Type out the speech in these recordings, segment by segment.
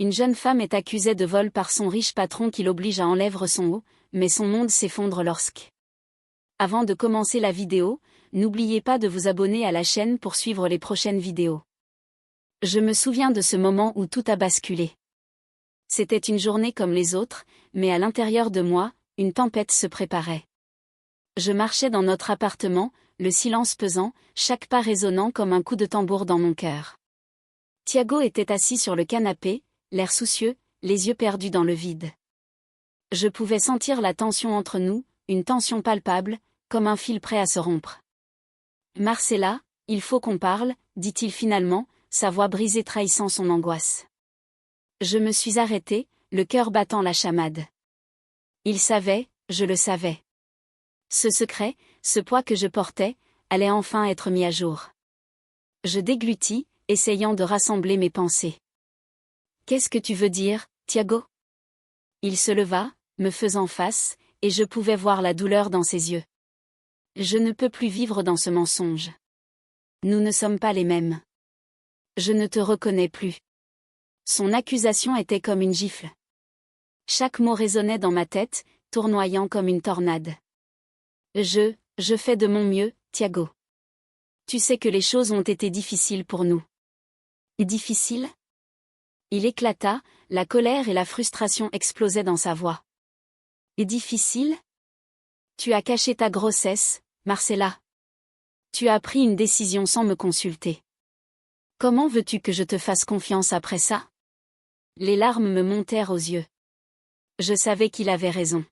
Une jeune femme est accusée de vol par son riche patron qui l'oblige à enlèver son haut, mais son monde s'effondre lorsque. Avant de commencer la vidéo, n'oubliez pas de vous abonner à la chaîne pour suivre les prochaines vidéos. Je me souviens de ce moment où tout a basculé. C'était une journée comme les autres, mais à l'intérieur de moi, une tempête se préparait. Je marchais dans notre appartement, le silence pesant, chaque pas résonnant comme un coup de tambour dans mon cœur. Thiago était assis sur le canapé, l'air soucieux, les yeux perdus dans le vide. Je pouvais sentir la tension entre nous, une tension palpable, comme un fil prêt à se rompre. « Marcella, il faut qu'on parle », dit-il finalement, sa voix brisée trahissant son angoisse. Je me suis arrêtée, le cœur battant la chamade. Il savait, je le savais. Ce secret, ce poids que je portais, allait enfin être mis à jour. Je déglutis, essayant de rassembler mes pensées. « Qu'est-ce que tu veux dire, Thiago ?» Il se leva, me faisant face, et je pouvais voir la douleur dans ses yeux. Je ne peux plus vivre dans ce mensonge. Nous ne sommes pas les mêmes. Je ne te reconnais plus. Son accusation était comme une gifle. Chaque mot résonnait dans ma tête, tournoyant comme une tornade. Je fais de mon mieux, Thiago. Tu sais que les choses ont été difficiles pour nous. Difficiles ? Il éclata, la colère et la frustration explosaient dans sa voix. Difficile ? Tu as caché ta grossesse, Marcella. Tu as pris une décision sans me consulter. Comment veux-tu que je te fasse confiance après ça ? Les larmes me montèrent aux yeux. Je savais qu'il avait raison.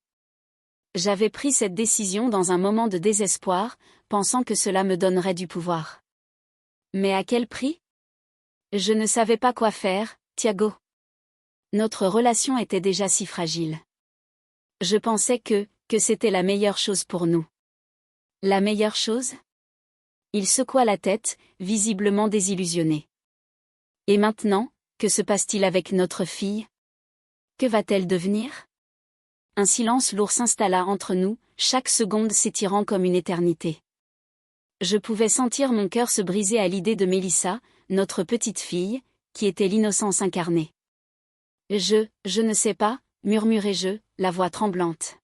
J'avais pris cette décision dans un moment de désespoir, pensant que cela me donnerait du pouvoir. Mais à quel prix ? Je ne savais pas quoi faire, Thiago. Notre relation était déjà si fragile. Je pensais que c'était la meilleure chose pour nous. La meilleure chose ? Il secoua la tête, visiblement désillusionné. Et maintenant, que se passe-t-il avec notre fille ? Que va-t-elle devenir ? Un silence lourd s'installa entre nous, chaque seconde s'étirant comme une éternité. Je pouvais sentir mon cœur se briser à l'idée de Mélissa, notre petite fille, qui était l'innocence incarnée. Je ne sais pas, murmurai-je, la voix tremblante.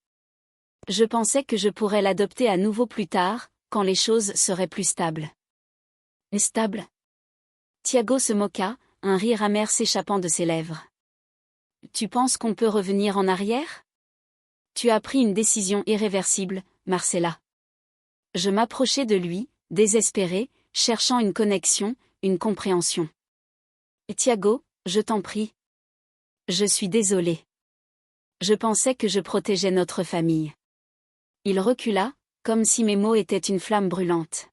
Je pensais que je pourrais l'adopter à nouveau plus tard, quand les choses seraient plus stables. Stables ? Thiago se moqua, un rire amer s'échappant de ses lèvres. Tu penses qu'on peut revenir en arrière ? Tu as pris une décision irréversible, Marcella. Je m'approchai de lui, désespéré, cherchant une connexion, une compréhension. Thiago, je t'en prie. Je suis désolé. Je pensais que je protégeais notre famille. Il recula, comme si mes mots étaient une flamme brûlante.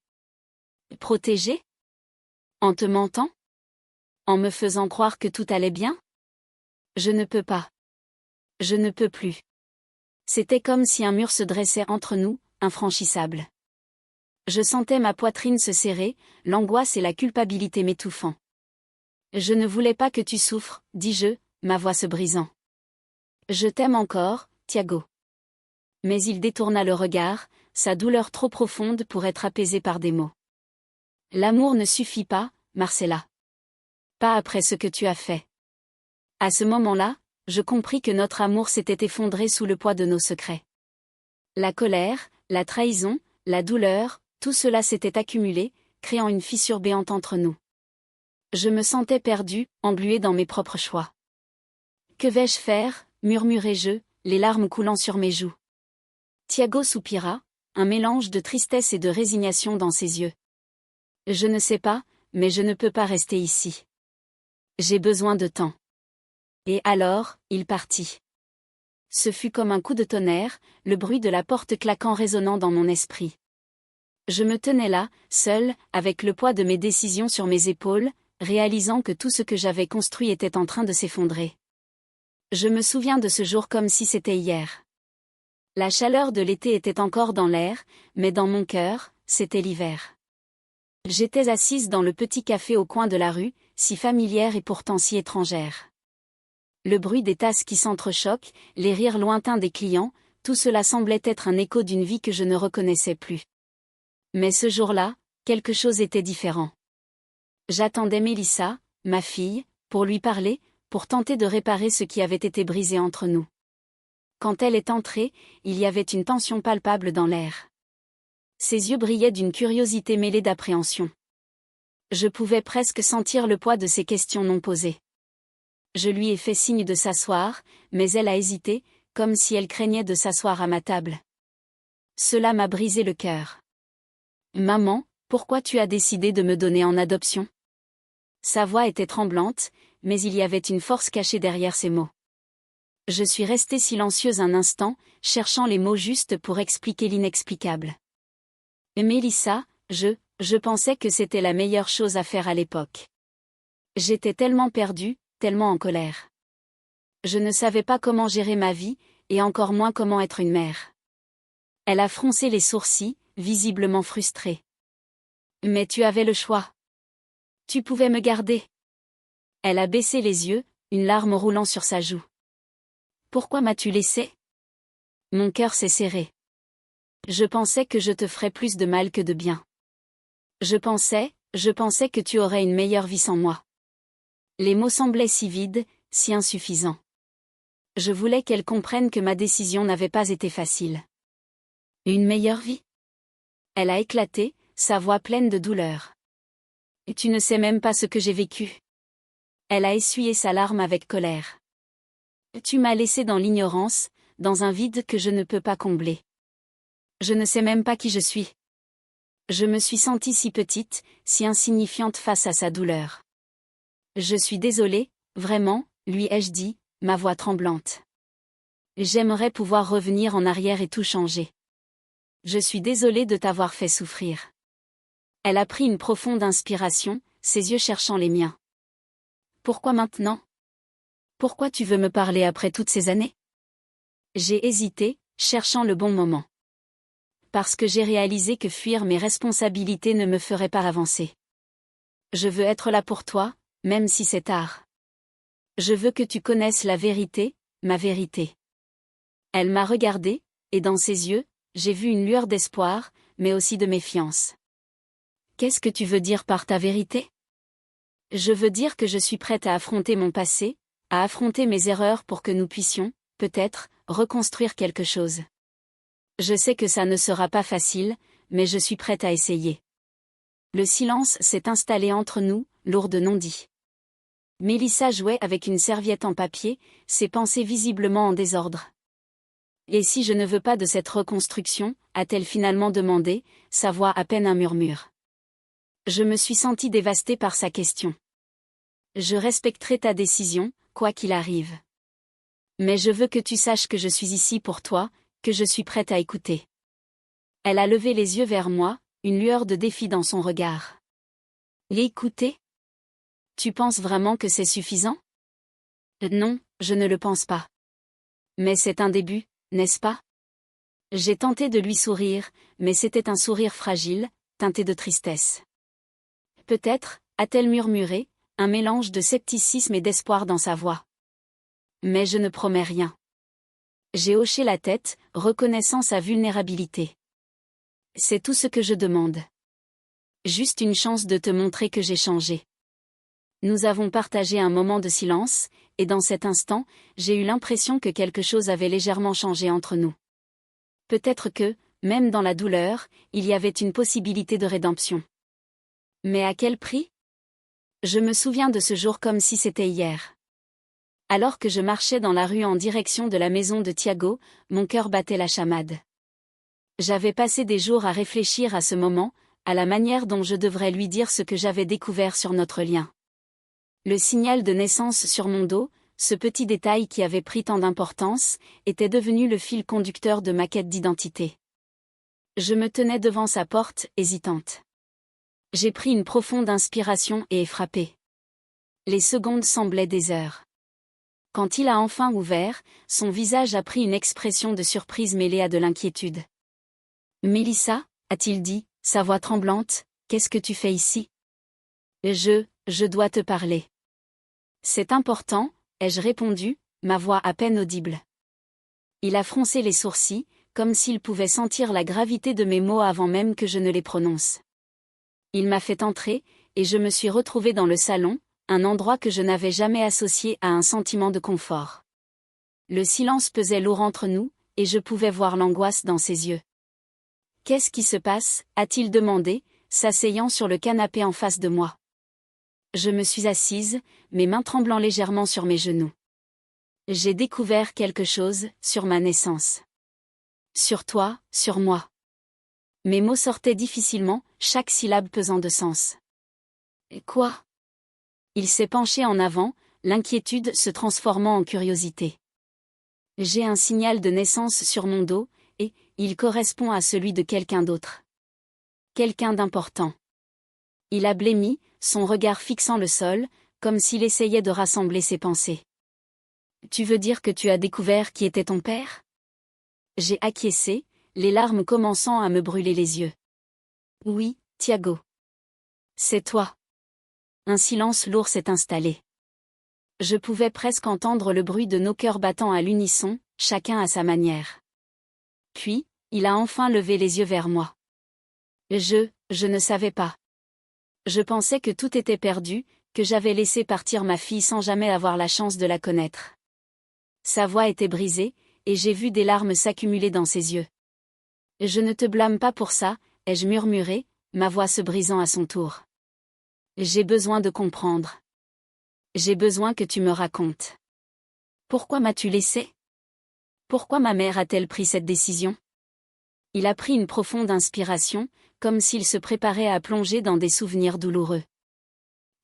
Protéger ? En te mentant ? En me faisant croire que tout allait bien ? Je ne peux pas. Je ne peux plus. C'était comme si un mur se dressait entre nous, infranchissable. Je sentais ma poitrine se serrer, l'angoisse et la culpabilité m'étouffant. Je ne voulais pas que tu souffres, dis-je, ma voix se brisant. Je t'aime encore, Thiago. Mais il détourna le regard, sa douleur trop profonde pour être apaisée par des mots. L'amour ne suffit pas, Marcella. Pas après ce que tu as fait. À ce moment-là, je compris que notre amour s'était effondré sous le poids de nos secrets. La colère, la trahison, la douleur, tout cela s'était accumulé, créant une fissure béante entre nous. Je me sentais perdue, engluée dans mes propres choix. Que vais-je faire ? Murmurai-je, les larmes coulant sur mes joues. Thiago soupira, un mélange de tristesse et de résignation dans ses yeux. Je ne sais pas, mais je ne peux pas rester ici. J'ai besoin de temps. Et alors, il partit. Ce fut comme un coup de tonnerre, le bruit de la porte claquant résonnant dans mon esprit. Je me tenais là, seule, avec le poids de mes décisions sur mes épaules, réalisant que tout ce que j'avais construit était en train de s'effondrer. Je me souviens de ce jour comme si c'était hier. La chaleur de l'été était encore dans l'air, mais dans mon cœur, c'était l'hiver. J'étais assise dans le petit café au coin de la rue, si familière et pourtant si étrangère. Le bruit des tasses qui s'entrechoquent, les rires lointains des clients, tout cela semblait être un écho d'une vie que je ne reconnaissais plus. Mais ce jour-là, quelque chose était différent. J'attendais Mélissa, ma fille, pour lui parler, pour tenter de réparer ce qui avait été brisé entre nous. Quand elle est entrée, il y avait une tension palpable dans l'air. Ses yeux brillaient d'une curiosité mêlée d'appréhension. Je pouvais presque sentir le poids de ses questions non posées. Je lui ai fait signe de s'asseoir, mais elle a hésité, comme si elle craignait de s'asseoir à ma table. Cela m'a brisé le cœur. Maman, pourquoi tu as décidé de me donner en adoption ? Sa voix était tremblante, mais il y avait une force cachée derrière ses mots. Je suis restée silencieuse un instant, cherchant les mots justes pour expliquer l'inexplicable. Mélissa, je pensais que c'était la meilleure chose à faire à l'époque. J'étais tellement perdue, tellement en colère. Je ne savais pas comment gérer ma vie, et encore moins comment être une mère. Elle a froncé les sourcils, visiblement frustrée. Mais tu avais le choix. Tu pouvais me garder. Elle a baissé les yeux, une larme roulant sur sa joue. Pourquoi m'as-tu laissé ? Mon cœur s'est serré. Je pensais que je te ferais plus de mal que de bien. Je pensais que tu aurais une meilleure vie sans moi. Les mots semblaient si vides, si insuffisants. Je voulais qu'elle comprenne que ma décision n'avait pas été facile. Une meilleure vie ? Elle a éclaté, sa voix pleine de douleur. Tu ne sais même pas ce que j'ai vécu. Elle a essuyé sa larme avec colère. Tu m'as laissé dans l'ignorance, dans un vide que je ne peux pas combler. Je ne sais même pas qui je suis. Je me suis sentie si petite, si insignifiante face à sa douleur. Je suis désolée, vraiment, lui ai-je dit, ma voix tremblante. J'aimerais pouvoir revenir en arrière et tout changer. Je suis désolée de t'avoir fait souffrir. Elle a pris une profonde inspiration, ses yeux cherchant les miens. Pourquoi maintenant ? Pourquoi tu veux me parler après toutes ces années ? J'ai hésité, cherchant le bon moment. Parce que j'ai réalisé que fuir mes responsabilités ne me ferait pas avancer. Je veux être là pour toi, même si c'est tard. Je veux que tu connaisses la vérité, ma vérité. Elle m'a regardée, et dans ses yeux, j'ai vu une lueur d'espoir, mais aussi de méfiance. Qu'est-ce que tu veux dire par ta vérité ? Je veux dire que je suis prête à affronter mon passé, à affronter mes erreurs pour que nous puissions, peut-être, reconstruire quelque chose. Je sais que ça ne sera pas facile, mais je suis prête à essayer. Le silence s'est installé entre nous, lourd de non-dits. Mélissa jouait avec une serviette en papier, ses pensées visiblement en désordre. Et si je ne veux pas de cette reconstruction, a-t-elle finalement demandé, sa voix à peine un murmure. Je me suis sentie dévastée par sa question. Je respecterai ta décision, quoi qu'il arrive. Mais je veux que tu saches que je suis ici pour toi, que je suis prête à écouter. Elle a levé les yeux vers moi, une lueur de défi dans son regard. L'écouter ? Tu penses vraiment que c'est suffisant ? Non, je ne le pense pas. Mais c'est un début, n'est-ce pas ? J'ai tenté de lui sourire, mais c'était un sourire fragile, teinté de tristesse. Peut-être, a-t-elle murmuré, un mélange de scepticisme et d'espoir dans sa voix. Mais je ne promets rien. J'ai hoché la tête, reconnaissant sa vulnérabilité. C'est tout ce que je demande. Juste une chance de te montrer que j'ai changé. Nous avons partagé un moment de silence, et dans cet instant, j'ai eu l'impression que quelque chose avait légèrement changé entre nous. Peut-être que, même dans la douleur, il y avait une possibilité de rédemption. Mais à quel prix ? Je me souviens de ce jour comme si c'était hier. Alors que je marchais dans la rue en direction de la maison de Thiago, mon cœur battait la chamade. J'avais passé des jours à réfléchir à ce moment, à la manière dont je devrais lui dire ce que j'avais découvert sur notre lien. Le signal de naissance sur mon dos, ce petit détail qui avait pris tant d'importance, était devenu le fil conducteur de ma quête d'identité. Je me tenais devant sa porte, hésitante. J'ai pris une profonde inspiration et ai frappé. Les secondes semblaient des heures. Quand il a enfin ouvert, son visage a pris une expression de surprise mêlée à de l'inquiétude. « Mélissa » a-t-il dit, sa voix tremblante, « qu'est-ce que tu fais ici ?»« Je dois te parler. » « C'est important » ai-je répondu, ma voix à peine audible. Il a froncé les sourcils, comme s'il pouvait sentir la gravité de mes mots avant même que je ne les prononce. Il m'a fait entrer, et je me suis retrouvée dans le salon, un endroit que je n'avais jamais associé à un sentiment de confort. Le silence pesait lourd entre nous, et je pouvais voir l'angoisse dans ses yeux. « Qu'est-ce qui se passe ?» a-t-il demandé, s'asseyant sur le canapé en face de moi. Je me suis assise, mes mains tremblant légèrement sur mes genoux. J'ai découvert quelque chose, sur ma naissance. Sur toi, sur moi. Mes mots sortaient difficilement, chaque syllabe pesant de sens. Et quoi ? Il s'est penché en avant, l'inquiétude se transformant en curiosité. J'ai un signal de naissance sur mon dos, et il correspond à celui de quelqu'un d'autre. Quelqu'un d'important. Il a blêmi, son regard fixant le sol, comme s'il essayait de rassembler ses pensées. Tu veux dire que tu as découvert qui était ton père ? J'ai acquiescé, les larmes commençant à me brûler les yeux. Oui, Thiago. C'est toi. Un silence lourd s'est installé. Je pouvais presque entendre le bruit de nos cœurs battant à l'unisson, chacun à sa manière. Puis, il a enfin levé les yeux vers moi. Je ne savais pas. Je pensais que tout était perdu, que j'avais laissé partir ma fille sans jamais avoir la chance de la connaître. Sa voix était brisée, et j'ai vu des larmes s'accumuler dans ses yeux. Je ne te blâme pas pour ça, ai-je murmuré, ma voix se brisant à son tour. J'ai besoin de comprendre. J'ai besoin que tu me racontes. Pourquoi m'as-tu laissé ? Pourquoi ma mère a-t-elle pris cette décision ? Il a pris une profonde inspiration, comme s'il se préparait à plonger dans des souvenirs douloureux.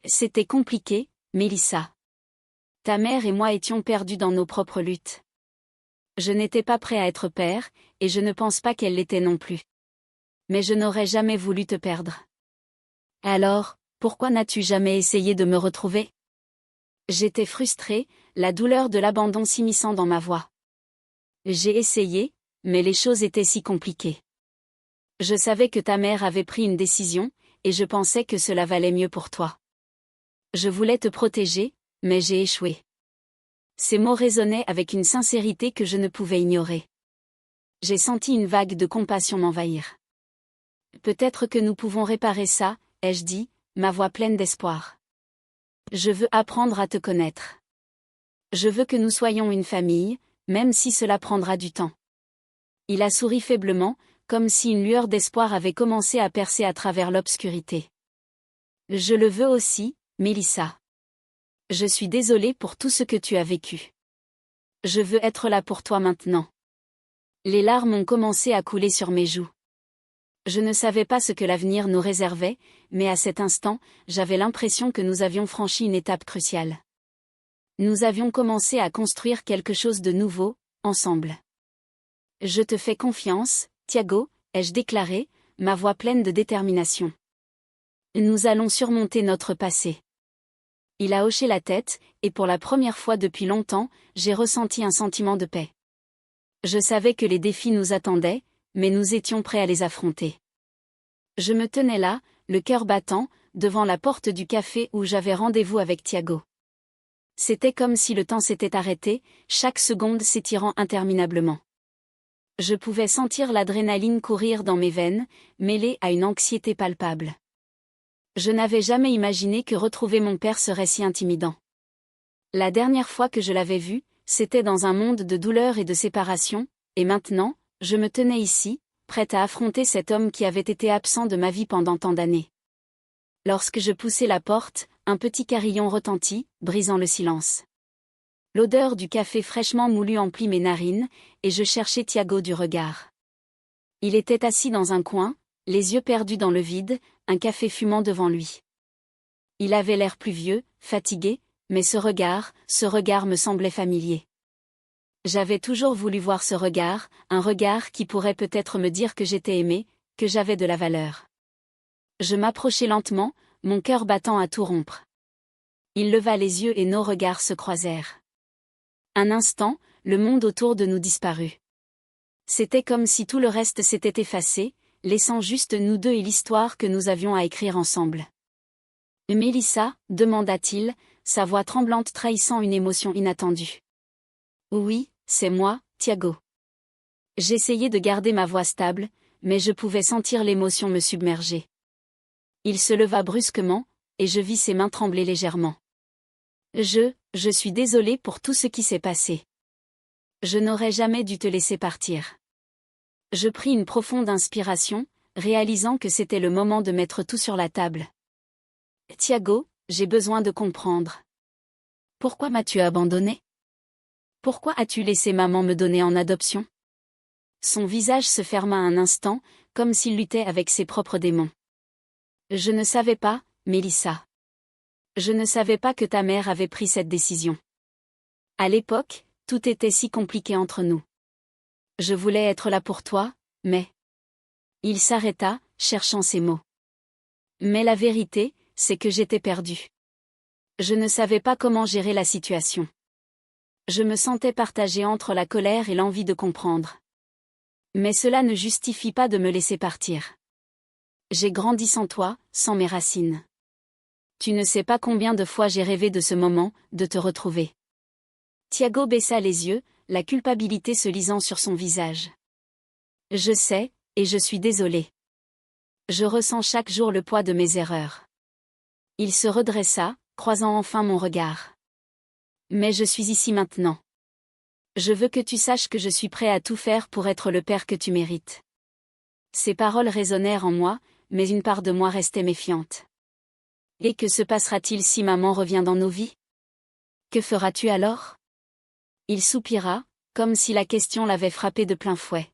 C'était compliqué, Mélissa. Ta mère et moi étions perdus dans nos propres luttes. Je n'étais pas prêt à être père, et je ne pense pas qu'elle l'était non plus. Mais je n'aurais jamais voulu te perdre. Alors, pourquoi n'as-tu jamais essayé de me retrouver ? J'étais frustrée, la douleur de l'abandon s'immisçant dans ma voix. J'ai essayé, mais les choses étaient si compliquées. Je savais que ta mère avait pris une décision, et je pensais que cela valait mieux pour toi. Je voulais te protéger, mais j'ai échoué. Ces mots résonnaient avec une sincérité que je ne pouvais ignorer. J'ai senti une vague de compassion m'envahir. Peut-être que nous pouvons réparer ça, ai-je dit, ma voix pleine d'espoir. Je veux apprendre à te connaître. Je veux que nous soyons une famille, même si cela prendra du temps. Il a souri faiblement, comme si une lueur d'espoir avait commencé à percer à travers l'obscurité. Je le veux aussi, Mélissa. Je suis désolée pour tout ce que tu as vécu. Je veux être là pour toi maintenant. Les larmes ont commencé à couler sur mes joues. Je ne savais pas ce que l'avenir nous réservait, mais à cet instant, j'avais l'impression que nous avions franchi une étape cruciale. Nous avions commencé à construire quelque chose de nouveau, ensemble. Je te fais confiance, Thiago, ai-je déclaré, ma voix pleine de détermination. Nous allons surmonter notre passé. Il a hoché la tête, et pour la première fois depuis longtemps, j'ai ressenti un sentiment de paix. Je savais que les défis nous attendaient, mais nous étions prêts à les affronter. Je me tenais là, le cœur battant, devant la porte du café où j'avais rendez-vous avec Thiago. C'était comme si le temps s'était arrêté, chaque seconde s'étirant interminablement. Je pouvais sentir l'adrénaline courir dans mes veines, mêlée à une anxiété palpable. Je n'avais jamais imaginé que retrouver mon père serait si intimidant. La dernière fois que je l'avais vu, c'était dans un monde de douleur et de séparation, et maintenant, je me tenais ici, prête à affronter cet homme qui avait été absent de ma vie pendant tant d'années. Lorsque je poussai la porte, un petit carillon retentit, brisant le silence. L'odeur du café fraîchement moulu emplit mes narines, et je cherchais Thiago du regard. Il était assis dans un coin, les yeux perdus dans le vide, un café fumant devant lui. Il avait l'air plus vieux, fatigué, mais ce regard me semblait familier. J'avais toujours voulu voir ce regard, un regard qui pourrait peut-être me dire que j'étais aimée, que j'avais de la valeur. Je m'approchai lentement, mon cœur battant à tout rompre. Il leva les yeux et nos regards se croisèrent. Un instant, le monde autour de nous disparut. C'était comme si tout le reste s'était effacé, laissant juste nous deux et l'histoire que nous avions à écrire ensemble. « Mélissa » demanda-t-il, sa voix tremblante trahissant une émotion inattendue. « Oui, c'est moi, Thiago. » J'essayais de garder ma voix stable, mais je pouvais sentir l'émotion me submerger. Il se leva brusquement, et je vis ses mains trembler légèrement. Je suis désolée pour tout ce qui s'est passé. Je n'aurais jamais dû te laisser partir. Je pris une profonde inspiration, réalisant que c'était le moment de mettre tout sur la table. Thiago, j'ai besoin de comprendre. Pourquoi m'as-tu abandonné? Pourquoi as-tu laissé maman me donner en adoption? Son visage se ferma un instant, comme s'il luttait avec ses propres démons. Je ne savais pas, Mélissa. Je ne savais pas que ta mère avait pris cette décision. À l'époque, tout était si compliqué entre nous. Je voulais être là pour toi, mais... Il s'arrêta, cherchant ses mots. Mais la vérité, c'est que j'étais perdue. Je ne savais pas comment gérer la situation. Je me sentais partagée entre la colère et l'envie de comprendre. Mais cela ne justifie pas de me laisser partir. J'ai grandi sans toi, sans mes racines. Tu ne sais pas combien de fois j'ai rêvé de ce moment, de te retrouver. Thiago baissa les yeux, la culpabilité se lisant sur son visage. Je sais, et je suis désolée. Je ressens chaque jour le poids de mes erreurs. Il se redressa, croisant enfin mon regard. Mais je suis ici maintenant. Je veux que tu saches que je suis prêt à tout faire pour être le père que tu mérites. Ces paroles résonnèrent en moi, mais une part de moi restait méfiante. Et que se passera-t-il si maman revient dans nos vies? Que feras-tu alors? Il soupira, comme si la question l'avait frappé de plein fouet.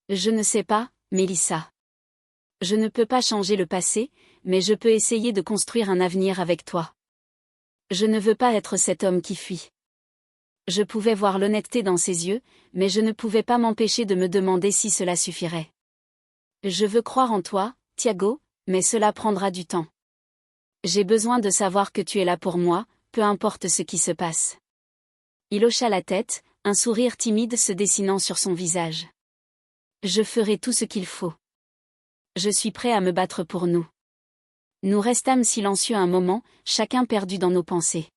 Je ne sais pas, Mélissa. Je ne peux pas changer le passé, mais je peux essayer de construire un avenir avec toi. Je ne veux pas être cet homme qui fuit. Je pouvais voir l'honnêteté dans ses yeux, mais je ne pouvais pas m'empêcher de me demander si cela suffirait. Je veux croire en toi, Thiago, mais cela prendra du temps. J'ai besoin de savoir que tu es là pour moi, peu importe ce qui se passe. Il hocha la tête, un sourire timide se dessinant sur son visage. Je ferai tout ce qu'il faut. Je suis prêt à me battre pour nous. Nous restâmes silencieux un moment, chacun perdu dans nos pensées.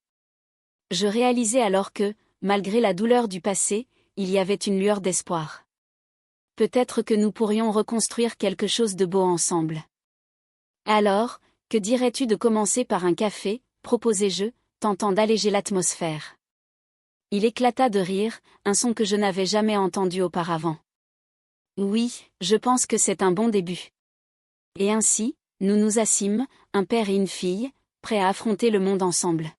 Je réalisai alors que, malgré la douleur du passé, il y avait une lueur d'espoir. Peut-être que nous pourrions reconstruire quelque chose de beau ensemble. Alors, que dirais-tu de commencer par un café, proposai-je, tentant d'alléger l'atmosphère. Il éclata de rire, un son que je n'avais jamais entendu auparavant. Oui, je pense que c'est un bon début. Et ainsi, nous nous assîmes, un père et une fille, prêts à affronter le monde ensemble.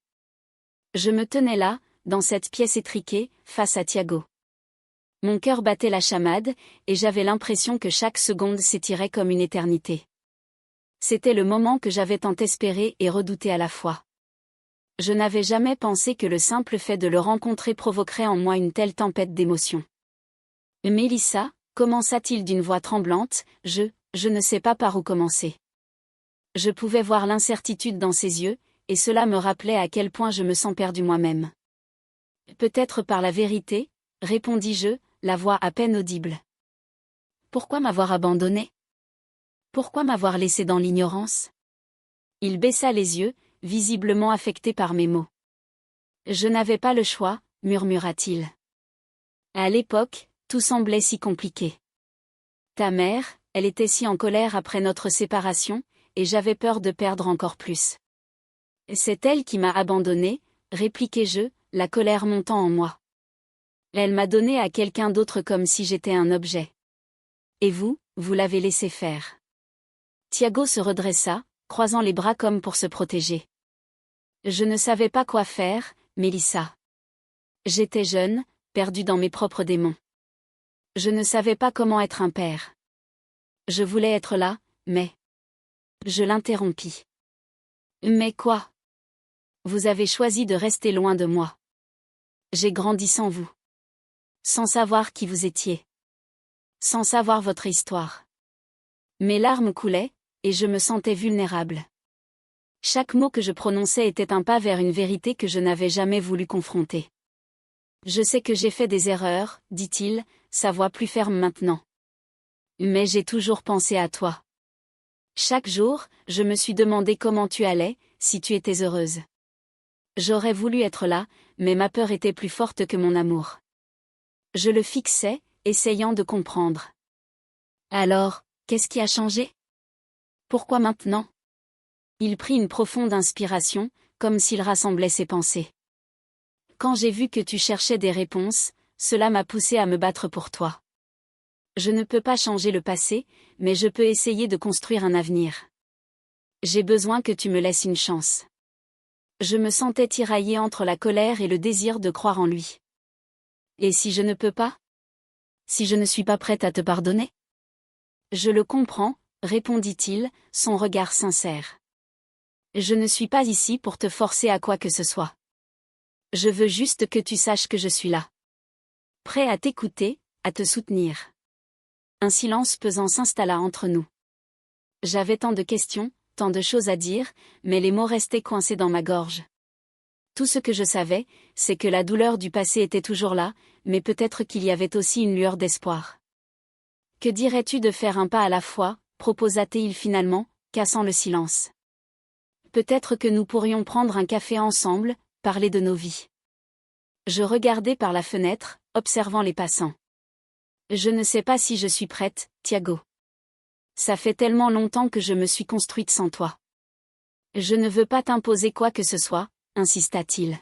Je me tenais là, dans cette pièce étriquée, face à Thiago. Mon cœur battait la chamade, et j'avais l'impression que chaque seconde s'étirait comme une éternité. C'était le moment que j'avais tant espéré et redouté à la fois. Je n'avais jamais pensé que le simple fait de le rencontrer provoquerait en moi une telle tempête d'émotions. Mélissa, commença-t-il d'une voix tremblante, je ne sais pas par où commencer. Je pouvais voir l'incertitude dans ses yeux, et cela me rappelait à quel point je me sens perdu moi-même. Peut-être par la vérité, répondis-je, la voix à peine audible. Pourquoi m'avoir abandonné? Pourquoi m'avoir laissé dans l'ignorance? Il baissa les yeux, visiblement affecté par mes mots. Je n'avais pas le choix, murmura-t-il. À l'époque, tout semblait si compliqué. Ta mère, elle était si en colère après notre séparation, et j'avais peur de perdre encore plus. C'est elle qui m'a abandonné, répliquai-je, la colère montant en moi. Elle m'a donné à quelqu'un d'autre comme si j'étais un objet. Et vous l'avez laissé faire. Thiago se redressa, croisant les bras comme pour se protéger. Je ne savais pas quoi faire, Mélissa. J'étais jeune, perdue dans mes propres démons. Je ne savais pas comment être un père. Je voulais être là, mais... Je l'interrompis. Mais quoi? Vous avez choisi de rester loin de moi. J'ai grandi sans vous. Sans savoir qui vous étiez. Sans savoir votre histoire. Mes larmes coulaient, et je me sentais vulnérable. Chaque mot que je prononçais était un pas vers une vérité que je n'avais jamais voulu confronter. Je sais que j'ai fait des erreurs, dit-il, sa voix plus ferme maintenant. Mais j'ai toujours pensé à toi. Chaque jour, je me suis demandé comment tu allais, si tu étais heureuse. J'aurais voulu être là, mais ma peur était plus forte que mon amour. Je le fixais, essayant de comprendre. Alors, qu'est-ce qui a changé? Pourquoi maintenant? Il prit une profonde inspiration, comme s'il rassemblait ses pensées. Quand j'ai vu que tu cherchais des réponses, cela m'a poussé à me battre pour toi. Je ne peux pas changer le passé, mais je peux essayer de construire un avenir. J'ai besoin que tu me laisses une chance. Je me sentais tiraillée entre la colère et le désir de croire en lui. Et si je ne peux pas? Si je ne suis pas prête à te pardonner? Je le comprends, répondit-il, son regard sincère. Je ne suis pas ici pour te forcer à quoi que ce soit. Je veux juste que tu saches que je suis là. Prêt à t'écouter, à te soutenir. Un silence pesant s'installa entre nous. J'avais tant de questions, tant de choses à dire, mais les mots restaient coincés dans ma gorge. Tout ce que je savais, c'est que la douleur du passé était toujours là, mais peut-être qu'il y avait aussi une lueur d'espoir. Que dirais-tu de faire un pas à la fois, proposa-t-il finalement, cassant le silence. Peut-être que nous pourrions prendre un café ensemble, parler de nos vies. Je regardais par la fenêtre, observant les passants. Je ne sais pas si je suis prête, Thiago. Ça fait tellement longtemps que je me suis construite sans toi. Je ne veux pas t'imposer quoi que ce soit, insista-t-il.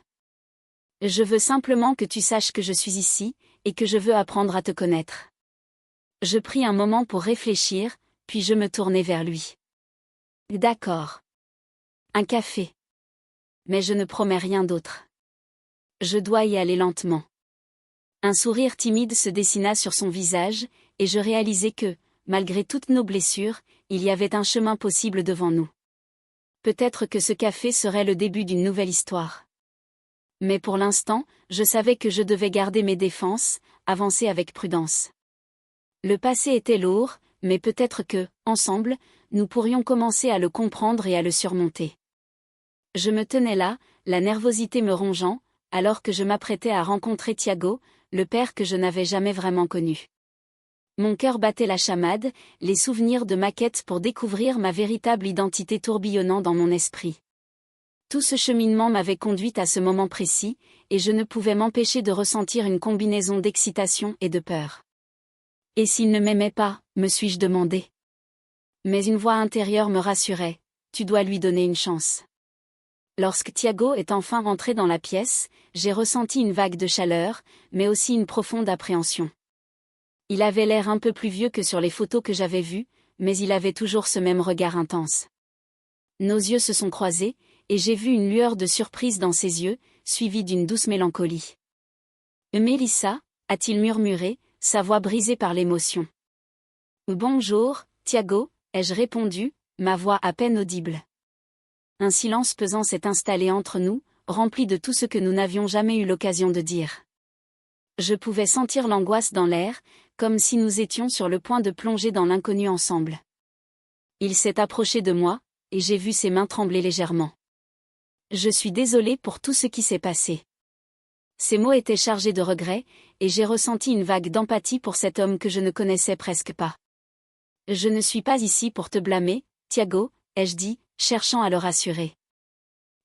Je veux simplement que tu saches que je suis ici, et que je veux apprendre à te connaître. Je pris un moment pour réfléchir, puis je me tournai vers lui. D'accord. Un café. Mais je ne promets rien d'autre. Je dois y aller lentement. Un sourire timide se dessina sur son visage, et je réalisai que, malgré toutes nos blessures, il y avait un chemin possible devant nous. Peut-être que ce café serait le début d'une nouvelle histoire. Mais pour l'instant, je savais que je devais garder mes défenses, avancer avec prudence. Le passé était lourd, mais peut-être que, ensemble, nous pourrions commencer à le comprendre et à le surmonter. Je me tenais là, la nervosité me rongeant, alors que je m'apprêtais à rencontrer Thiago, le père que je n'avais jamais vraiment connu. Mon cœur battait la chamade, les souvenirs de ma quête pour découvrir ma véritable identité tourbillonnant dans mon esprit. Tout ce cheminement m'avait conduite à ce moment précis, et je ne pouvais m'empêcher de ressentir une combinaison d'excitation et de peur. Et s'il ne m'aimait pas, me suis-je demandé. Mais une voix intérieure me rassurait, tu dois lui donner une chance. Lorsque Thiago est enfin entré dans la pièce, j'ai ressenti une vague de chaleur, mais aussi une profonde appréhension. Il avait l'air un peu plus vieux que sur les photos que j'avais vues, mais il avait toujours ce même regard intense. Nos yeux se sont croisés, et j'ai vu une lueur de surprise dans ses yeux, suivie d'une douce mélancolie. « Mélissa » a-t-il murmuré, sa voix brisée par l'émotion. « Bonjour, Thiago » ai-je répondu, ma voix à peine audible. Un silence pesant s'est installé entre nous, rempli de tout ce que nous n'avions jamais eu l'occasion de dire. Je pouvais sentir l'angoisse dans l'air, comme si nous étions sur le point de plonger dans l'inconnu ensemble. Il s'est approché de moi, et j'ai vu ses mains trembler légèrement. Je suis désolée pour tout ce qui s'est passé. Ces mots étaient chargés de regret, et j'ai ressenti une vague d'empathie pour cet homme que je ne connaissais presque pas. Je ne suis pas ici pour te blâmer, Thiago, ai-je dit, cherchant à le rassurer.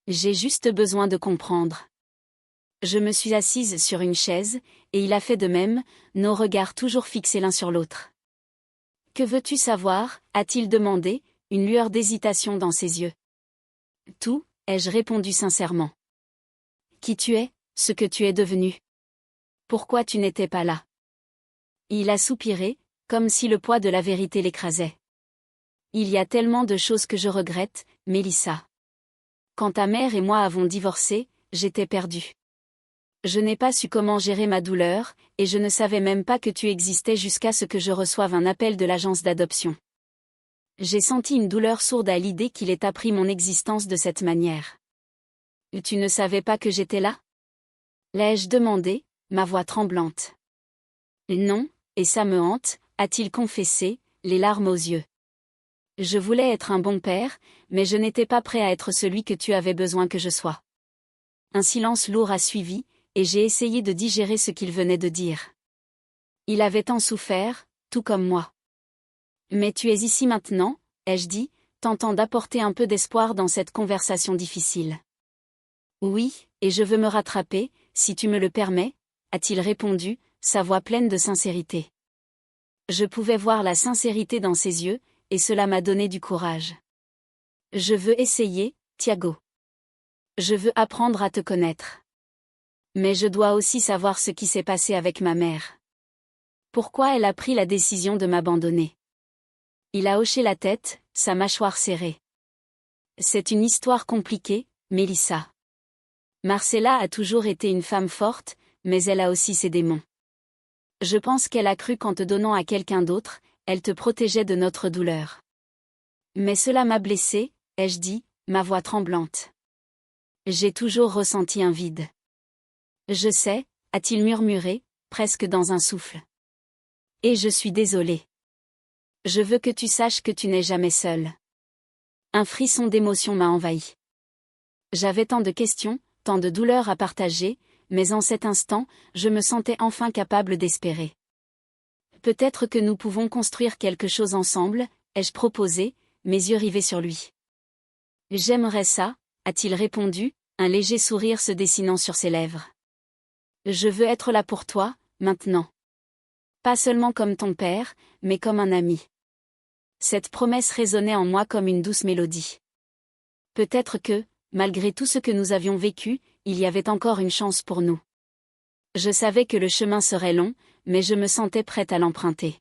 J'ai juste besoin de comprendre. Je me suis assise sur une chaise, et il a fait de même, nos regards toujours fixés l'un sur l'autre. Que veux-tu savoir, a-t-il demandé, une lueur d'hésitation dans ses yeux. Tout, ai-je répondu sincèrement. Qui tu es, ce que tu es devenu. Pourquoi tu n'étais pas là? Il a soupiré, comme si le poids de la vérité l'écrasait. Il y a tellement de choses que je regrette, Mélissa. Quand ta mère et moi avons divorcé, j'étais perdue. Je n'ai pas su comment gérer ma douleur, et je ne savais même pas que tu existais jusqu'à ce que je reçoive un appel de l'agence d'adoption. J'ai senti une douleur sourde à l'idée qu'il ait appris mon existence de cette manière. Tu ne savais pas que j'étais là? L'ai-je demandé, ma voix tremblante. Non, et ça me hante, a-t-il confessé, les larmes aux yeux. Je voulais être un bon père, mais je n'étais pas prêt à être celui que tu avais besoin que je sois. Un silence lourd a suivi, et j'ai essayé de digérer ce qu'il venait de dire. Il avait tant souffert, tout comme moi. Mais tu es ici maintenant, ai-je dit, tentant d'apporter un peu d'espoir dans cette conversation difficile. Oui, et je veux me rattraper, si tu me le permets, a-t-il répondu, sa voix pleine de sincérité. Je pouvais voir la sincérité dans ses yeux, et cela m'a donné du courage. Je veux essayer, Thiago. Je veux apprendre à te connaître. Mais je dois aussi savoir ce qui s'est passé avec ma mère. Pourquoi elle a pris la décision de m'abandonner? Il a hoché la tête, sa mâchoire serrée. C'est une histoire compliquée, Mélissa. Marcella a toujours été une femme forte, mais elle a aussi ses démons. Je pense qu'elle a cru qu'en te donnant à quelqu'un d'autre, elle te protégeait de notre douleur. Mais cela m'a blessée, ai-je dit, ma voix tremblante. J'ai toujours ressenti un vide. Je sais, a-t-il murmuré, presque dans un souffle. Et je suis désolée. Je veux que tu saches que tu n'es jamais seule. Un frisson d'émotion m'a envahi. J'avais tant de questions, tant de douleurs à partager, mais en cet instant, je me sentais enfin capable d'espérer. Peut-être que nous pouvons construire quelque chose ensemble, ai-je proposé, mes yeux rivés sur lui. J'aimerais ça, a-t-il répondu, un léger sourire se dessinant sur ses lèvres. Je veux être là pour toi, maintenant. Pas seulement comme ton père, mais comme un ami. Cette promesse résonnait en moi comme une douce mélodie. Peut-être que, malgré tout ce que nous avions vécu, il y avait encore une chance pour nous. Je savais que le chemin serait long, mais je me sentais prête à l'emprunter.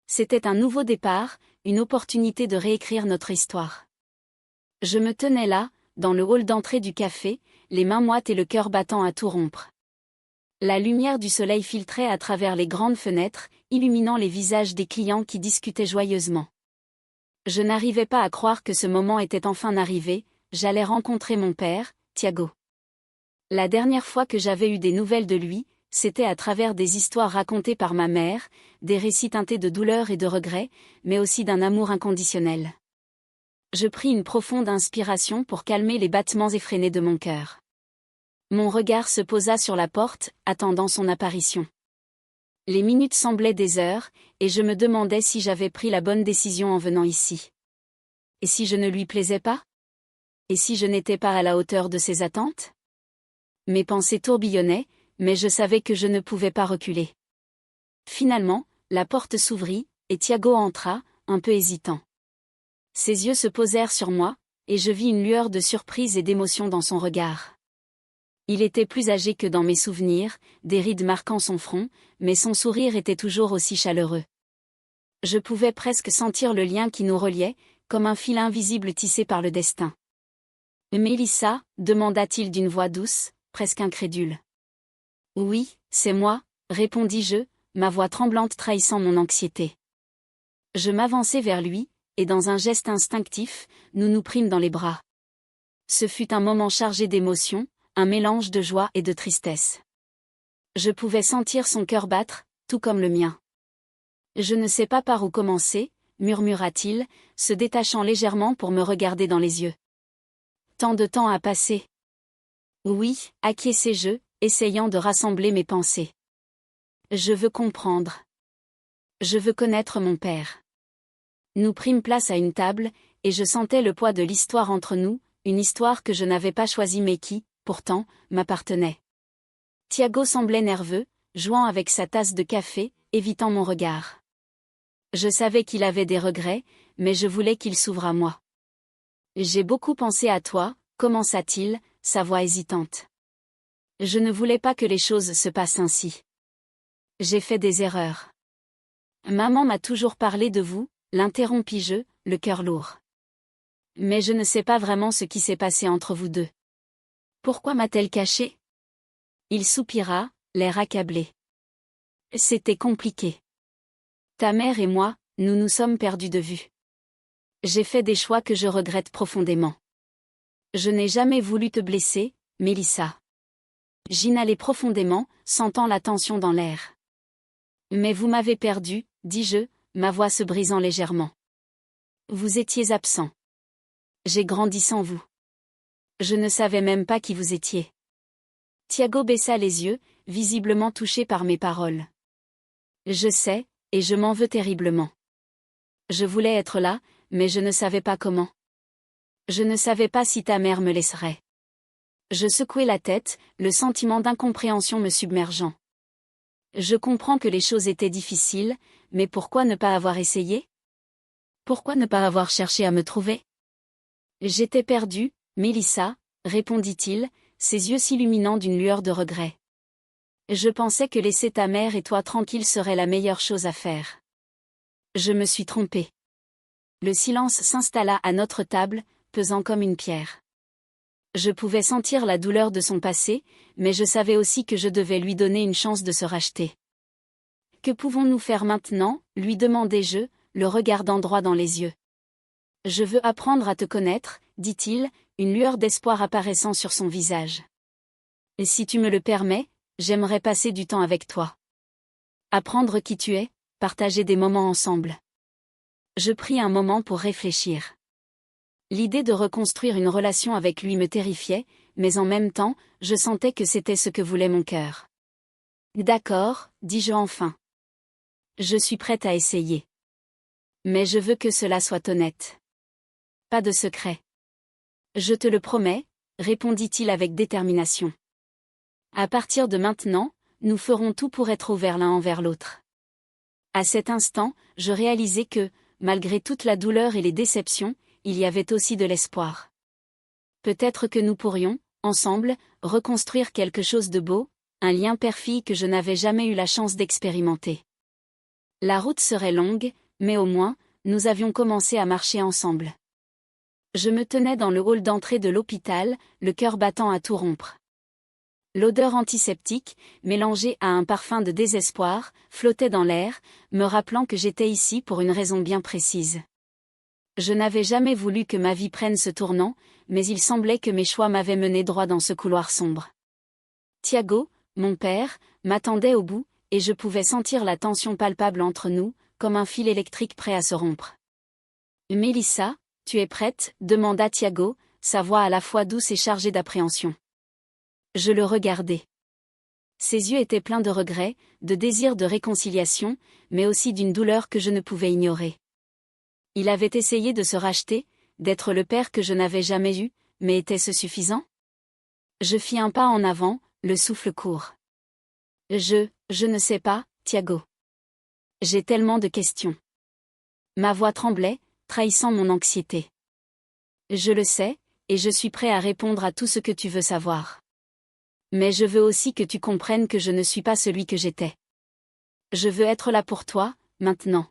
C'était un nouveau départ, une opportunité de réécrire notre histoire. Je me tenais là, dans le hall d'entrée du café, les mains moites et le cœur battant à tout rompre. La lumière du soleil filtrait à travers les grandes fenêtres, illuminant les visages des clients qui discutaient joyeusement. Je n'arrivais pas à croire que ce moment était enfin arrivé, j'allais rencontrer mon père, Thiago. La dernière fois que j'avais eu des nouvelles de lui, c'était à travers des histoires racontées par ma mère, des récits teintés de douleur et de regret, mais aussi d'un amour inconditionnel. Je pris une profonde inspiration pour calmer les battements effrénés de mon cœur. Mon regard se posa sur la porte, attendant son apparition. Les minutes semblaient des heures, et je me demandais si j'avais pris la bonne décision en venant ici. Et si je ne lui plaisais pas? Et si je n'étais pas à la hauteur de ses attentes? Mes pensées tourbillonnaient, mais je savais que je ne pouvais pas reculer. Finalement, la porte s'ouvrit, et Thiago entra, un peu hésitant. Ses yeux se posèrent sur moi, et je vis une lueur de surprise et d'émotion dans son regard. Il était plus âgé que dans mes souvenirs, des rides marquant son front, mais son sourire était toujours aussi chaleureux. Je pouvais presque sentir le lien qui nous reliait, comme un fil invisible tissé par le destin. « Mélissa » demanda-t-il d'une voix douce, presque incrédule. « Oui, c'est moi » répondis-je, ma voix tremblante trahissant mon anxiété. Je m'avançai vers lui, et dans un geste instinctif, nous nous prîmes dans les bras. Ce fut un moment chargé d'émotions, un mélange de joie et de tristesse. Je pouvais sentir son cœur battre, tout comme le mien. « Je ne sais pas par où commencer » murmura-t-il, se détachant légèrement pour me regarder dans les yeux. « Tant de temps a passé. » « Oui, acquiesçai-je, essayant de rassembler mes pensées. « Je veux comprendre. Je veux connaître mon père. » Nous prîmes place à une table, et je sentais le poids de l'histoire entre nous, une histoire que je n'avais pas choisie mais qui, pourtant, m'appartenait. Thiago semblait nerveux, jouant avec sa tasse de café, évitant mon regard. Je savais qu'il avait des regrets, mais je voulais qu'il s'ouvre à moi. « J'ai beaucoup pensé à toi » commença-t-il, sa voix hésitante. Je ne voulais pas que les choses se passent ainsi. J'ai fait des erreurs. Maman m'a toujours parlé de vous, l'interrompis-je, le cœur lourd. Mais je ne sais pas vraiment ce qui s'est passé entre vous deux. Pourquoi m'a-t-elle caché? Il soupira, l'air accablé. C'était compliqué. Ta mère et moi, nous nous sommes perdus de vue. J'ai fait des choix que je regrette profondément. Je n'ai jamais voulu te blesser, Mélissa. J'inhalai profondément, sentant la tension dans l'air. Mais vous m'avez perdu, dis-je, ma voix se brisant légèrement. Vous étiez absent. J'ai grandi sans vous. Je ne savais même pas qui vous étiez. Thiago baissa les yeux, visiblement touché par mes paroles. Je sais, et je m'en veux terriblement. Je voulais être là, mais je ne savais pas comment. Je ne savais pas si ta mère me laisserait. Je secouai la tête, le sentiment d'incompréhension me submergeant. Je comprends que les choses étaient difficiles, mais pourquoi ne pas avoir essayé? Pourquoi ne pas avoir cherché à me trouver? J'étais perdue, Mélissa, répondit-il, ses yeux s'illuminant d'une lueur de regret. Je pensais que laisser ta mère et toi tranquille serait la meilleure chose à faire. Je me suis trompé. Le silence s'installa à notre table, pesant comme une pierre. Je pouvais sentir la douleur de son passé, mais je savais aussi que je devais lui donner une chance de se racheter. Que pouvons-nous faire maintenant, lui demandai-je, le regardant droit dans les yeux. Je veux apprendre à te connaître, dit-il, une lueur d'espoir apparaissant sur son visage. Et si tu me le permets, j'aimerais passer du temps avec toi. Apprendre qui tu es, partager des moments ensemble. Je pris un moment pour réfléchir. L'idée de reconstruire une relation avec lui me terrifiait, mais en même temps, je sentais que c'était ce que voulait mon cœur. D'accord, dis-je enfin. Je suis prête à essayer. Mais je veux que cela soit honnête. Pas de secret. Je te le promets, répondit-il avec détermination. À partir de maintenant, nous ferons tout pour être ouverts l'un envers l'autre. À cet instant, je réalisais que, malgré toute la douleur et les déceptions, il y avait aussi de l'espoir. Peut-être que nous pourrions, ensemble, reconstruire quelque chose de beau, un lien père-fille que je n'avais jamais eu la chance d'expérimenter. La route serait longue, mais au moins, nous avions commencé à marcher ensemble. Je me tenais dans le hall d'entrée de l'hôpital, le cœur battant à tout rompre. L'odeur antiseptique, mélangée à un parfum de désespoir, flottait dans l'air, me rappelant que j'étais ici pour une raison bien précise. Je n'avais jamais voulu que ma vie prenne ce tournant, mais il semblait que mes choix m'avaient mené droit dans ce couloir sombre. Thiago, mon père, m'attendait au bout, et je pouvais sentir la tension palpable entre nous, comme un fil électrique prêt à se rompre. « Mélissa, tu es prête ?» demanda Thiago, sa voix à la fois douce et chargée d'appréhension. Je le regardai. Ses yeux étaient pleins de regrets, de désir de réconciliation, mais aussi d'une douleur que je ne pouvais ignorer. Il avait essayé de se racheter, d'être le père que je n'avais jamais eu, mais était-ce suffisant? Je fis un pas en avant, le souffle court. Je ne sais pas, Thiago. J'ai tellement de questions. Ma voix tremblait, trahissant mon anxiété. Je le sais, et je suis prêt à répondre à tout ce que tu veux savoir. Mais je veux aussi que tu comprennes que je ne suis pas celui que j'étais. Je veux être là pour toi, maintenant.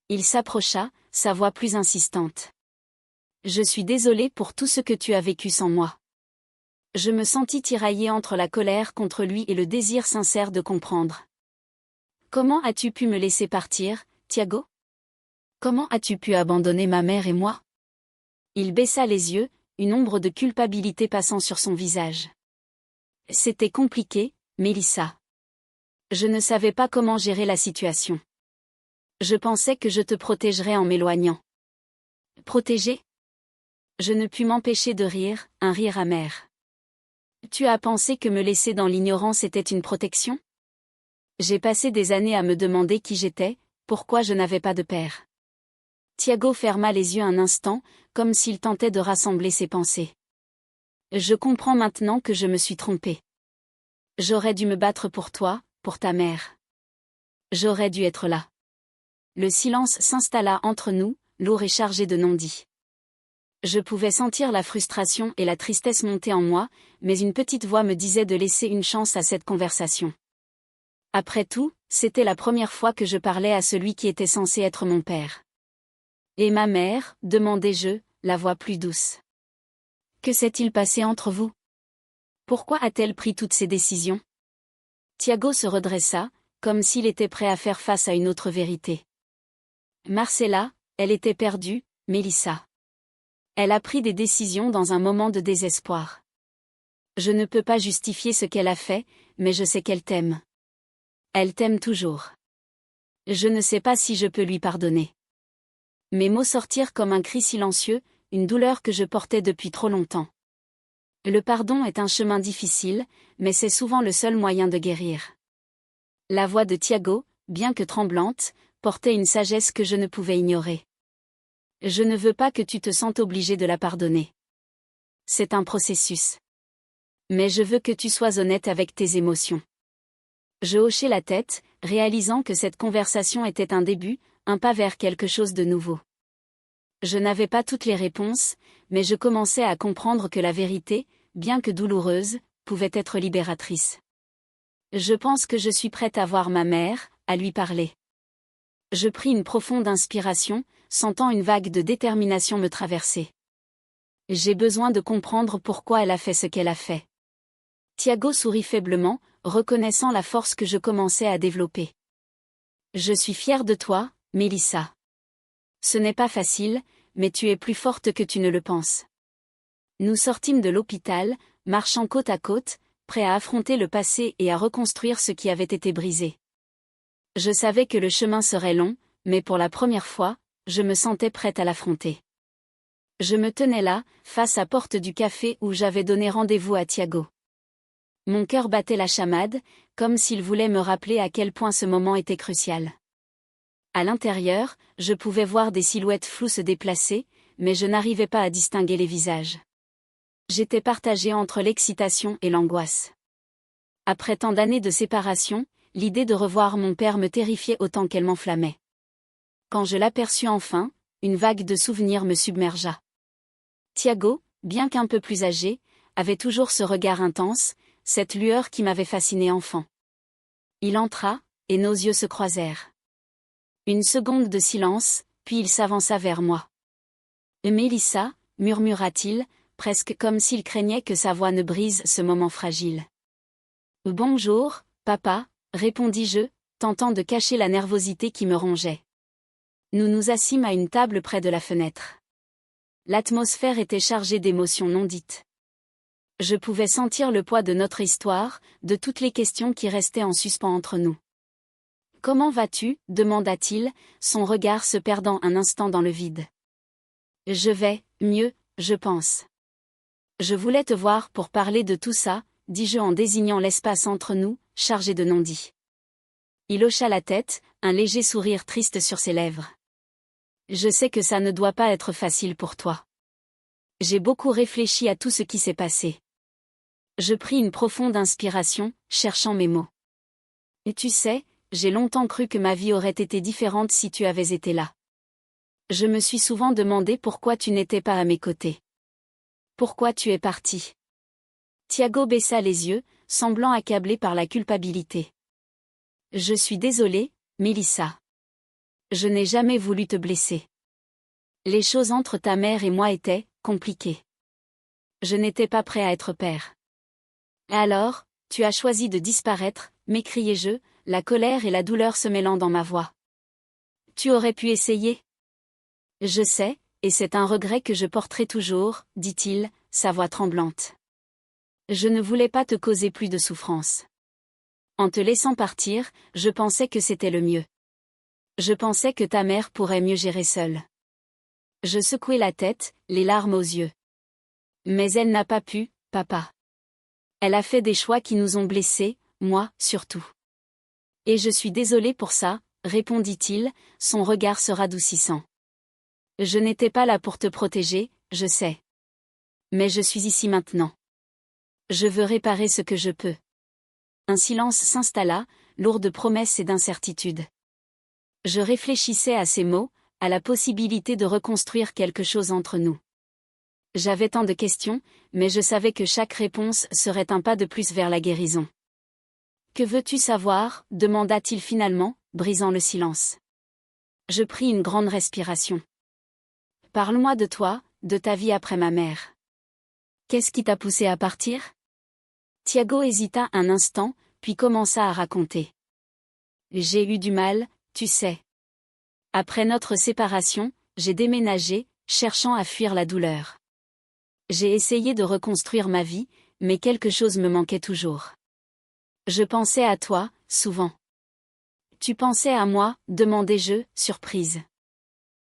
Il s'approcha, sa voix plus insistante. Je suis désolé pour tout ce que tu as vécu sans moi. Je me sentis tiraillé entre la colère contre lui et le désir sincère de comprendre. Comment as-tu pu me laisser partir, Thiago? Comment as-tu pu abandonner ma mère et moi? Il baissa les yeux, une ombre de culpabilité passant sur son visage. C'était compliqué, Mélissa. Je ne savais pas comment gérer la situation. Je pensais que je te protégerais en m'éloignant. Protéger? Je ne pus m'empêcher de rire, un rire amer. Tu as pensé que me laisser dans l'ignorance était une protection? J'ai passé des années à me demander qui j'étais, pourquoi je n'avais pas de père. Thiago ferma les yeux un instant, comme s'il tentait de rassembler ses pensées. Je comprends maintenant que je me suis trompé. J'aurais dû me battre pour toi, pour ta mère. J'aurais dû être là. Le silence s'installa entre nous, lourd et chargé de non-dits. Je pouvais sentir la frustration et la tristesse monter en moi, mais une petite voix me disait de laisser une chance à cette conversation. Après tout, c'était la première fois que je parlais à celui qui était censé être mon père. Et ma mère, demandai-je, la voix plus douce. Que s'est-il passé entre vous? Pourquoi a-t-elle pris toutes ces décisions? Thiago se redressa, comme s'il était prêt à faire face à une autre vérité. Marcella, elle était perdue, Mélissa. Elle a pris des décisions dans un moment de désespoir. Je ne peux pas justifier ce qu'elle a fait, mais je sais qu'elle t'aime. Elle t'aime toujours. Je ne sais pas si je peux lui pardonner. Mes mots sortirent comme un cri silencieux, une douleur que je portais depuis trop longtemps. Le pardon est un chemin difficile, mais c'est souvent le seul moyen de guérir. La voix de Thiago, bien que tremblante, portait une sagesse que je ne pouvais ignorer. Je ne veux pas que tu te sentes obligé de la pardonner. C'est un processus. Mais je veux que tu sois honnête avec tes émotions. Je hochai la tête, réalisant que cette conversation était un début, un pas vers quelque chose de nouveau. Je n'avais pas toutes les réponses, mais je commençais à comprendre que la vérité, bien que douloureuse, pouvait être libératrice. Je pense que je suis prête à voir ma mère, à lui parler. Je pris une profonde inspiration, sentant une vague de détermination me traverser. J'ai besoin de comprendre pourquoi elle a fait ce qu'elle a fait. Tiago sourit faiblement, reconnaissant la force que je commençais à développer. Je suis fière de toi, Mélissa. Ce n'est pas facile, mais tu es plus forte que tu ne le penses. Nous sortîmes de l'hôpital, marchant côte à côte, prêts à affronter le passé et à reconstruire ce qui avait été brisé. Je savais que le chemin serait long, mais pour la première fois, je me sentais prête à l'affronter. Je me tenais là, face à porte du café où j'avais donné rendez-vous à Tiago. Mon cœur battait la chamade, comme s'il voulait me rappeler à quel point ce moment était crucial. À l'intérieur, je pouvais voir des silhouettes floues se déplacer, mais je n'arrivais pas à distinguer les visages. J'étais partagée entre l'excitation et l'angoisse. Après tant d'années de séparation, l'idée de revoir mon père me terrifiait autant qu'elle m'enflammait. Quand je l'aperçus enfin, une vague de souvenirs me submergea. Tiago, bien qu'un peu plus âgé, avait toujours ce regard intense, cette lueur qui m'avait fasciné enfant. Il entra, et nos yeux se croisèrent. Une seconde de silence, puis il s'avança vers moi. « Mélissa » murmura-t-il, presque comme s'il craignait que sa voix ne brise ce moment fragile. « Bonjour, papa » répondis-je, tentant de cacher la nervosité qui me rongeait. Nous nous assîmes à une table près de la fenêtre. L'atmosphère était chargée d'émotions non dites. Je pouvais sentir le poids de notre histoire, de toutes les questions qui restaient en suspens entre nous. « Comment vas-tu » demanda-t-il, son regard se perdant un instant dans le vide. « Je vais, mieux, je pense. Je voulais te voir pour parler de tout ça, dis-je en désignant l'espace entre nous, chargé de non-dits. Il hocha la tête, un léger sourire triste sur ses lèvres. Je sais que ça ne doit pas être facile pour toi. J'ai beaucoup réfléchi à tout ce qui s'est passé. Je pris une profonde inspiration, cherchant mes mots. Et tu sais, j'ai longtemps cru que ma vie aurait été différente si tu avais été là. Je me suis souvent demandé pourquoi tu n'étais pas à mes côtés. Pourquoi tu es parti. Tiago baissa les yeux, semblant accablé par la culpabilité. Je suis désolée, Mélissa. Je n'ai jamais voulu te blesser. Les choses entre ta mère et moi étaient compliquées. Je n'étais pas prêt à être père. Alors, tu as choisi de disparaître, m'écriai-je, la colère et la douleur se mêlant dans ma voix. Tu aurais pu essayer. Je sais, et c'est un regret que je porterai toujours, dit-il, sa voix tremblante. Je ne voulais pas te causer plus de souffrance. En te laissant partir, je pensais que c'était le mieux. Je pensais que ta mère pourrait mieux gérer seule. Je secouai la tête, les larmes aux yeux. Mais elle n'a pas pu, papa. Elle a fait des choix qui nous ont blessés, moi, surtout. Et je suis désolée pour ça, répondit-il, son regard se radoucissant. Je n'étais pas là pour te protéger, je sais. Mais je suis ici maintenant. Je veux réparer ce que je peux. Un silence s'installa, lourd de promesses et d'incertitudes. Je réfléchissais à ces mots, à la possibilité de reconstruire quelque chose entre nous. J'avais tant de questions, mais je savais que chaque réponse serait un pas de plus vers la guérison. « Que veux-tu savoir » demanda-t-il finalement, brisant le silence. Je pris une grande respiration. « Parle-moi de toi, de ta vie après ma mère. Qu'est-ce qui t'a poussé à partir » Tiago hésita un instant, puis commença à raconter. « J'ai eu du mal, tu sais. Après notre séparation, j'ai déménagé, cherchant à fuir la douleur. J'ai essayé de reconstruire ma vie, mais quelque chose me manquait toujours. Je pensais à toi, souvent. Tu pensais à moi, demandai-je, surprise.